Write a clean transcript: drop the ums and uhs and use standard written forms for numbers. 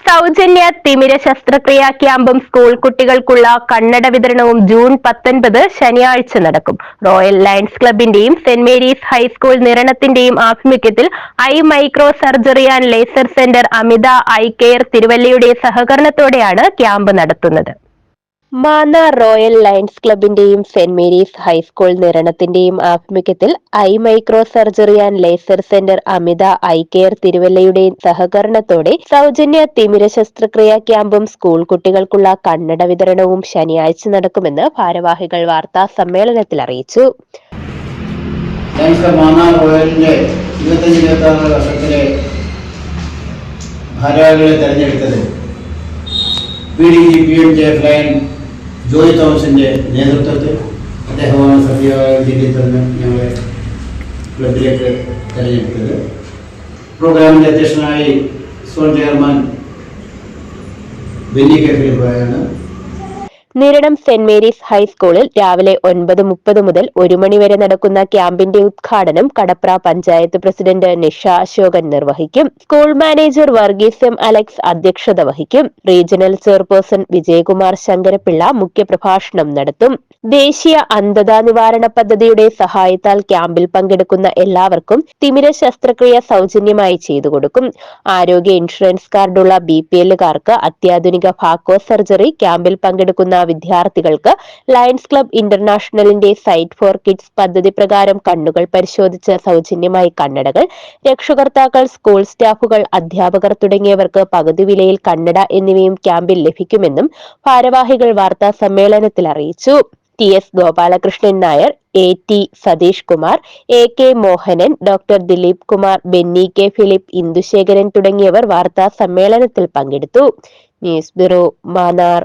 സൗജന്യ തിമിര ശസ്ത്രക്രിയ ക്യാമ്പും സ്കൂൾ കുട്ടികൾക്കുള്ള കണ്ണട വിതരണവും ജൂൺ 19 ശനിയാഴ്ച നടക്കും. റോയൽ ലയൺസ് ക്ലബിന്റെയും സെന്റ് മേരീസ് ഹൈസ്കൂൾ നിരണത്തിന്റെയും ആഭിമുഖ്യത്തിൽ eye micro surgery and laser centre Amita eye care തിരുവല്ലയുടെ സഹകരണത്തോടെയാണ് ക്യാമ്പ് നടത്തുന്നത്. മാന്നാർ റോയൽ ലയൺസ് ക്ലബിന്റെയും സെന്റ് മേരീസ് ഹൈസ്കൂൾ നിരണത്തിന്റെയും ആഭിമുഖ്യത്തിൽ eye micro surgery and laser centre Amita eye care തിരുവല്ലയുടെ സഹകരണത്തോടെ സൗജന്യ തിമിര ശസ്ത്രക്രിയ ക്യാമ്പും സ്കൂൾ കുട്ടികൾക്കുള്ള കണ്ണട വിതരണവും ശനിയാഴ്ച നടക്കുമെന്ന് ഭാരവാഹികൾ വാർത്താ സമ്മേളനത്തിൽ അറിയിച്ചു. ജോയി തോമസിന്റെ നേതൃത്വത്തിൽ അദ്ദേഹമാണ് സത്യമായ രീതിയിൽ തന്നെ ഞങ്ങളെ ക്ലബിലേക്ക് തെരഞ്ഞെടുത്തത്. പ്രോഗ്രാമിന്റെ അധ്യക്ഷനായി സോൺ ചെയർമാൻ ബെന്നി കെ ഫിലിപ്പായാണ്. നിരണം സെന്റ് മേരീസ് ഹൈസ്കൂളിൽ രാവിലെ 9:30 മുതൽ 1 മണി വരെ നടക്കുന്ന ക്യാമ്പിന്റെ ഉദ്ഘാടനം കടപ്ര പഞ്ചായത്ത് പ്രസിഡന്റ് നിഷ അശോകൻ നിർവഹിക്കും. School manager Varghese M Alex അധ്യക്ഷത വഹിക്കും. റീജിയണൽ ചെയർപേഴ്സൺ വിജയകുമാർ ശങ്കരപിള്ള മുഖ്യപ്രഭാഷണം നടത്തും. ദേശീയ അന്ധതാ നിവാരണ പദ്ധതിയുടെ സഹായത്താൽ ക്യാമ്പിൽ പങ്കെടുക്കുന്ന എല്ലാവർക്കും തിമിര ശസ്ത്രക്രിയ സൗജന്യമായി ചെയ്തു കൊടുക്കും. ആരോഗ്യ ഇൻഷുറൻസ് കാർഡുള്ള BPL-കാർക്ക് അത്യാധുനിക ഫാക്കോ സർജറി, ക്യാമ്പിൽ പങ്കെടുക്കുന്ന വിദ്യാർത്ഥികൾക്ക് ലയൺസ് ക്ലബ് ഇന്റർനാഷണലിന്റെ സൈറ്റ് ഫോർ കിഡ്സ് പദ്ധതി പ്രകാരം കണ്ണുകൾ പരിശോധിച്ച് സൗജന്യമായി കണ്ണടകൾ, രക്ഷകർത്താക്കൾ, സ്കൂൾ സ്റ്റാഫുകൾ, അധ്യാപകർ തുടങ്ങിയവർക്ക് പകുതി വിലയിൽ കണ്ണട എന്നിവയും ക്യാമ്പിൽ ലഭിക്കുമെന്നും ഭാരവാഹികൾ വാർത്താ സമ്മേളനത്തിൽ അറിയിച്ചു. TS Gopalakrishnan Nair, AT Satheesh Kumar, AK Mohanan, doctor Dileep Kumar, Benny K Philip, Indusekharan തുടങ്ങിയവർ വാർത്താ സമ്മേളനത്തിൽ പങ്കെടുത്തു. News bureau, Mannar.